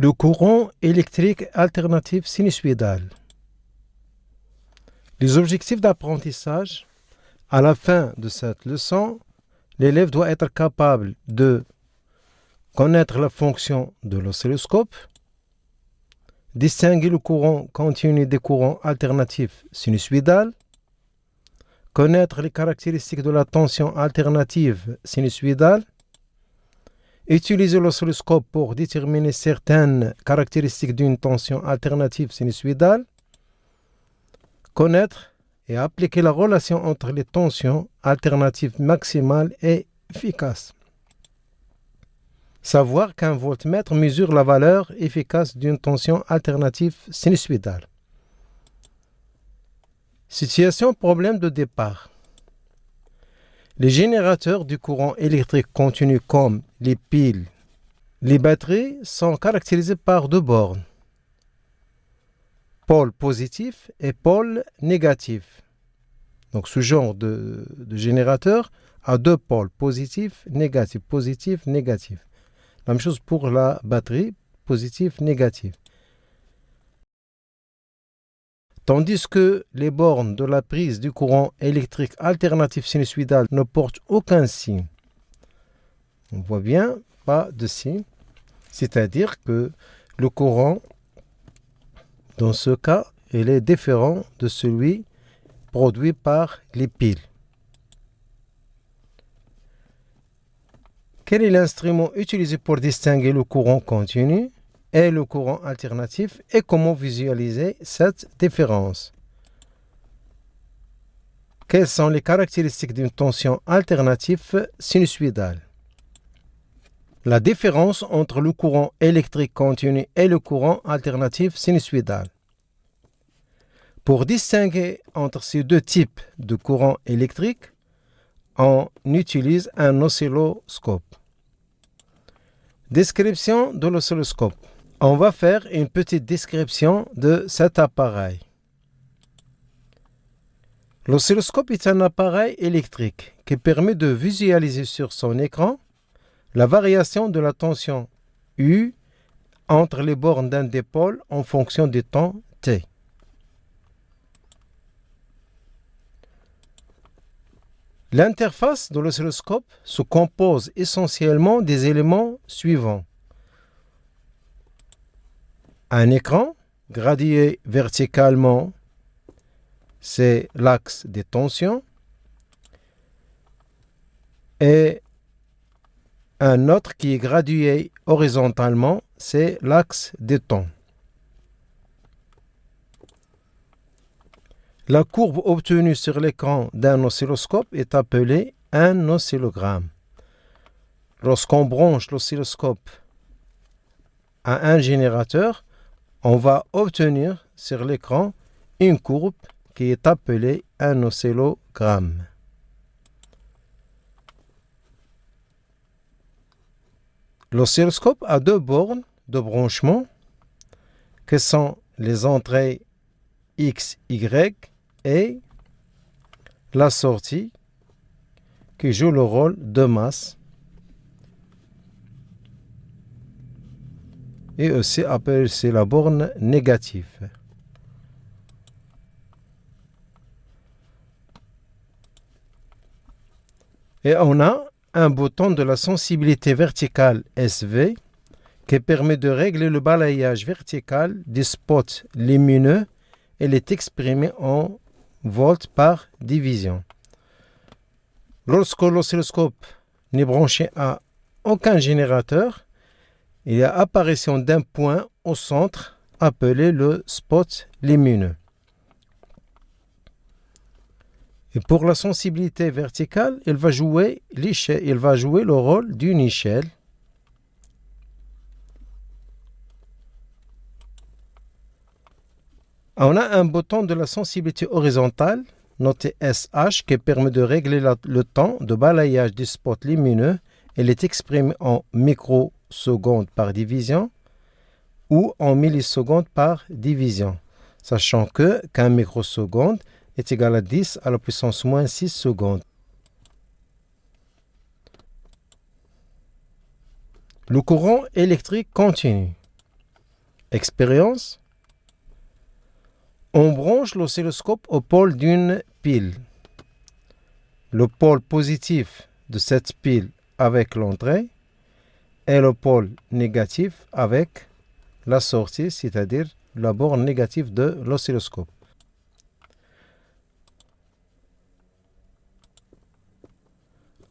Le courant électrique alternatif sinusoïdal. Les objectifs d'apprentissage. À la fin de cette leçon, l'élève doit être capable de connaître la fonction de l'oscilloscope, distinguer le courant continu des courants alternatifs sinusoïdal, connaître les caractéristiques de la tension alternative sinusoïdale, utiliser l'oscilloscope pour déterminer certaines caractéristiques d'une tension alternative sinusoïdale, connaître et appliquer la relation entre les tensions alternatives maximales et efficaces. Savoir qu'un voltmètre mesure la valeur efficace d'une tension alternative sinusoïdale. Situation problème de départ. Les générateurs du courant électrique continu comme les piles, les batteries sont caractérisés par deux bornes, pôle positif et pôle négatif. Donc ce genre de générateur a deux pôles, positif, négatif, positif, négatif. La même chose pour la batterie, positif, négatif. Tandis que les bornes de la prise du courant électrique alternatif sinusoïdal ne portent aucun signe. On voit bien, pas de signe. C'est-à-dire que le courant, dans ce cas, il est différent de celui produit par les piles. Quel est l'instrument utilisé pour distinguer le courant continu et le courant alternatif et comment visualiser cette différence? Quelles sont les caractéristiques d'une tension alternative sinusoïdale? La différence entre le courant électrique continu et le courant alternatif sinusoïdal. Pour distinguer entre ces deux types de courants électriques, on utilise un oscilloscope. Description de l'oscilloscope. On va faire une petite description de cet appareil. L'oscilloscope est un appareil électrique qui permet de visualiser sur son écran la variation de la tension U entre les bornes d'un des pôles en fonction du temps T. L'interface de l'oscilloscope se compose essentiellement des éléments suivants. Un écran gradué verticalement, c'est l'axe des tensions, et un autre qui est gradué horizontalement, c'est l'axe des temps. La courbe obtenue sur l'écran d'un oscilloscope est appelée un oscillogramme. Lorsqu'on branche l'oscilloscope à un générateur, on va obtenir sur l'écran une courbe qui est appelée un oscillogramme. L'oscilloscope a deux bornes de branchement que sont les entrées X, Y et la sortie qui joue le rôle de masse et aussi appelée c'est la borne négative. Et on a un bouton de la sensibilité verticale SV qui permet de régler le balayage vertical des spots lumineux. Elle est exprimée en volts par division. Lorsque l'oscilloscope n'est branché à aucun générateur, il y a apparition d'un point au centre appelé le spot lumineux. Et pour la sensibilité verticale, il va jouer le rôle d'une échelle. On a un bouton de la sensibilité horizontale, noté SH, qui permet de régler le temps de balayage du spot lumineux. Elle est exprimée en microsecondes par division ou en millisecondes par division, sachant qu'un microseconde est égal à 10 à la puissance moins 6 secondes. Le courant électrique continu. Expérience. On branche l'oscilloscope au pôle d'une pile. Le pôle positif de cette pile avec l'entrée et le pôle négatif avec la sortie, c'est-à-dire la borne négative de l'oscilloscope.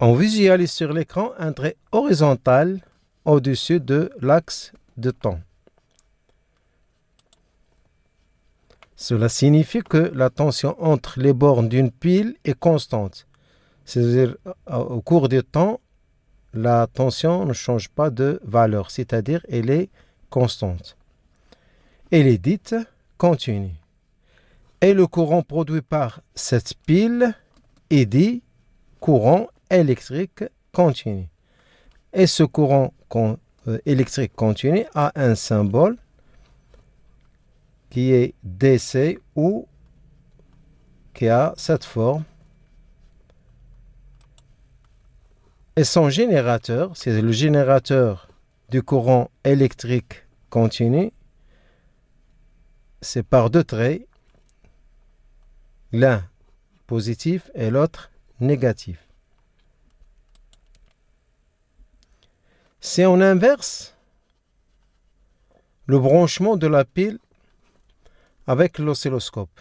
On visualise sur l'écran un trait horizontal au-dessus de l'axe de temps. Cela signifie que la tension entre les bornes d'une pile est constante. C'est-à-dire, au cours du temps, la tension ne change pas de valeur, c'est-à-dire elle est constante. Elle est dite continue. Et le courant produit par cette pile est dit courant électrique continu. Et ce courant électrique continu a un symbole qui est DC ou qui a cette forme. Et son générateur, c'est le générateur du courant électrique continu, c'est par deux traits, l'un positif et l'autre négatif. Si on inverse le branchement de la pile avec l'oscilloscope,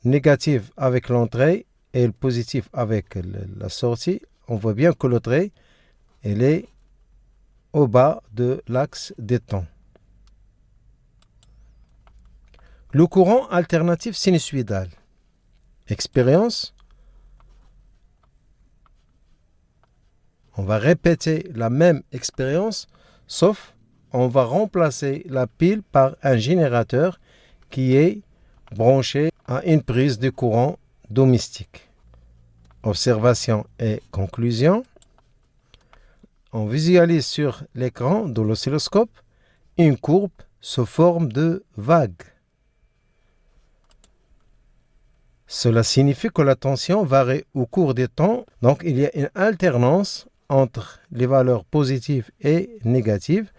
négatif avec l'entrée et le positif avec la sortie, on voit bien que le trait il est au bas de l'axe des temps. Le courant alternatif sinusoïdal. Expérience. On va répéter la même expérience, sauf on va remplacer la pile par un générateur qui est branché à une prise de courant domestique. Observation et conclusion. On visualise sur l'écran de l'oscilloscope une courbe sous forme de vague. Cela signifie que la tension varie au cours du temps, donc il y a une alternance entre les valeurs positives et négatives.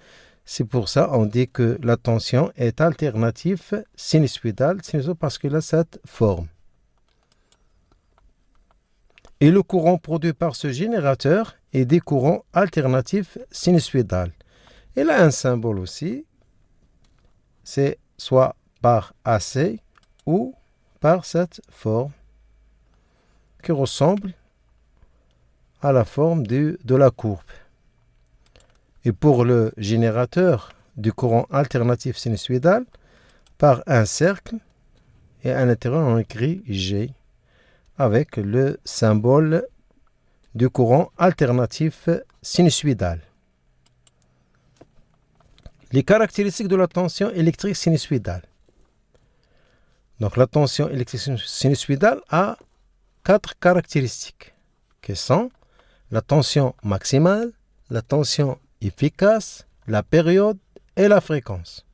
C'est pour ça qu'on dit que la tension est alternative sinusoïdale, parce qu'elle a cette forme. Et le courant produit par ce générateur est des courants alternatifs sinusoïdales. Il a un symbole aussi, c'est soit par AC ou par cette forme qui ressemble à la forme de la courbe. Et pour le générateur du courant alternatif sinusoïdal, par un cercle et à l'intérieur on écrit G avec le symbole du courant alternatif sinusoïdal. Les caractéristiques de la tension électrique sinusoïdale. Donc la tension électrique sinusoïdale a 4 caractéristiques qui sont la tension maximale, la tension efficace, la période et la fréquence.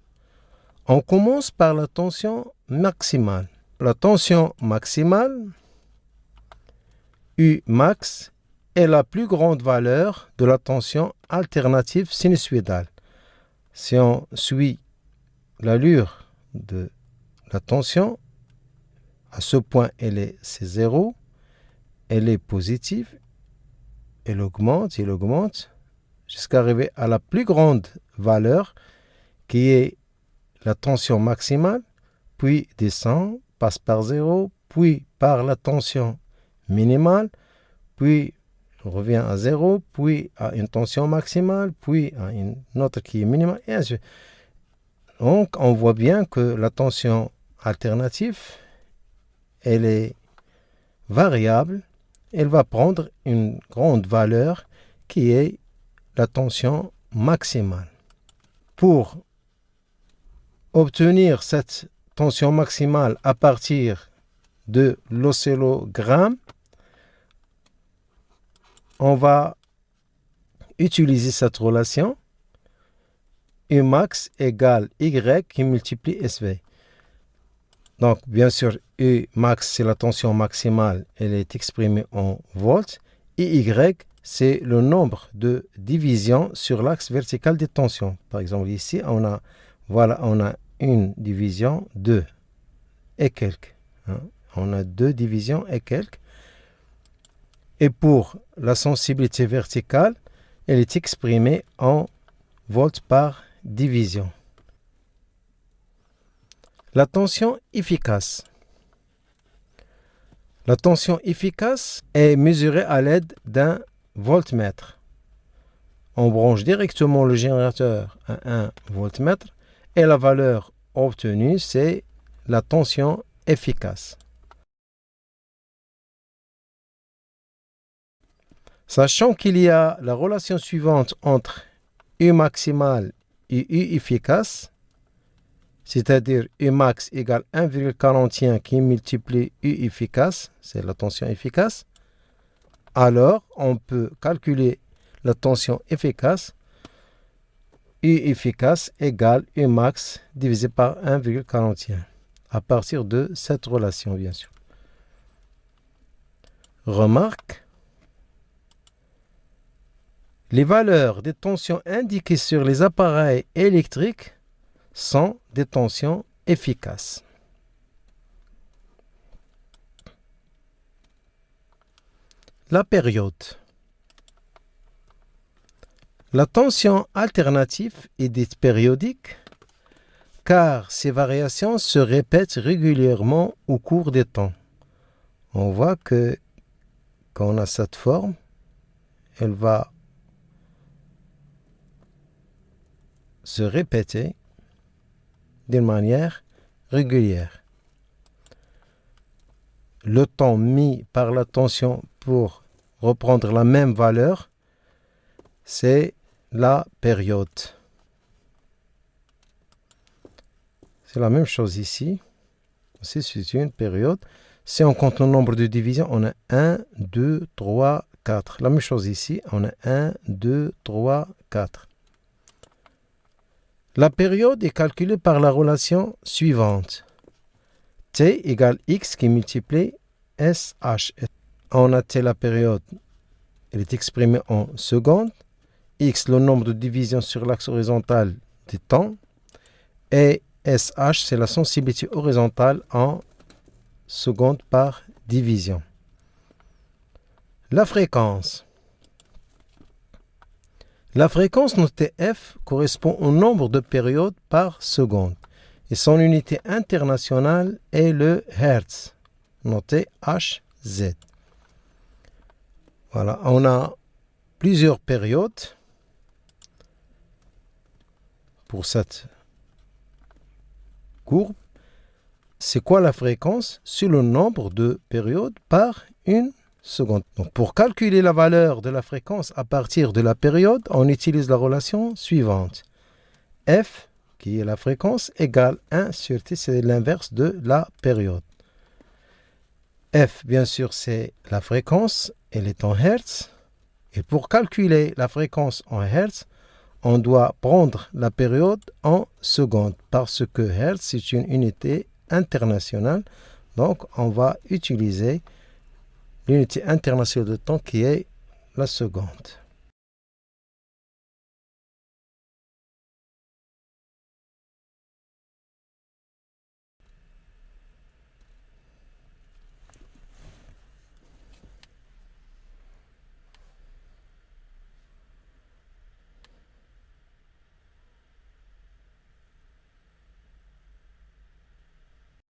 On commence par la tension maximale. La tension maximale, U max, est la plus grande valeur de la tension alternative sinusoïdale. Si on suit l'allure de la tension, à ce point c'est 0, elle est positive, elle augmente, jusqu'à arriver à la plus grande valeur qui est la tension maximale, puis descend, passe par 0, puis par la tension minimale, puis revient à 0, puis à une tension maximale, puis à une autre qui est minimale, et ainsi de suite. Donc, on voit bien que la tension alternative, elle est variable, elle va prendre une grande valeur qui est la tension maximale. Pour obtenir cette tension maximale à partir de l'oscillogramme, on va utiliser cette relation U max égale Y qui multiplie SV. Donc, bien sûr, U max, c'est la tension maximale, elle est exprimée en volts, et Y, c'est le nombre de divisions sur l'axe vertical des tensions. Par exemple, ici, on a une division, 2 et quelques. On a 2 divisions et quelques. Et pour la sensibilité verticale, elle est exprimée en volts par division. La tension efficace. La tension efficace est mesurée à l'aide d'un voltmètre. On branche directement le générateur à un voltmètre et la valeur obtenue, c'est la tension efficace. Sachant qu'il y a la relation suivante entre U maximal et U efficace, c'est-à-dire U max égale 1,41 qui multiplie U efficace, c'est la tension efficace, alors on peut calculer la tension efficace. U efficace égale U max divisé par 1,41 à partir de cette relation, bien sûr. Remarque, les valeurs des tensions indiquées sur les appareils électriques sont des tensions efficaces. La période. La tension alternative est dite périodique car ces variations se répètent régulièrement au cours des temps. On voit que quand on a cette forme, elle va se répéter d'une manière régulière. Le temps mis par la tension pour reprendre la même valeur, c'est la période. C'est la même chose ici. C'est une période. Si on compte le nombre de divisions, on a 1, 2, 3, 4. La même chose ici, on a 1, 2, 3, 4. La période est calculée par la relation suivante. T égale X qui multiplie SH. On a T la période, elle est exprimée en secondes. X le nombre de divisions sur l'axe horizontal du temps. Et SH c'est la sensibilité horizontale en secondes par division. La fréquence. La fréquence notée F correspond au nombre de périodes par seconde. Et son unité internationale est le Hertz, noté Hz. Voilà, on a plusieurs périodes pour cette courbe. C'est quoi la fréquence? C'est le nombre de périodes par une seconde. Donc, pour calculer la valeur de la fréquence à partir de la période, on utilise la relation suivante. F, qui est la fréquence, égale 1 sur T, c'est l'inverse de la période. F, bien sûr, c'est la fréquence, elle est en Hertz. Et pour calculer la fréquence en Hertz, on doit prendre la période en secondes, parce que Hertz, c'est une unité internationale. Donc, on va utiliser l'unité internationale de temps qui est la seconde.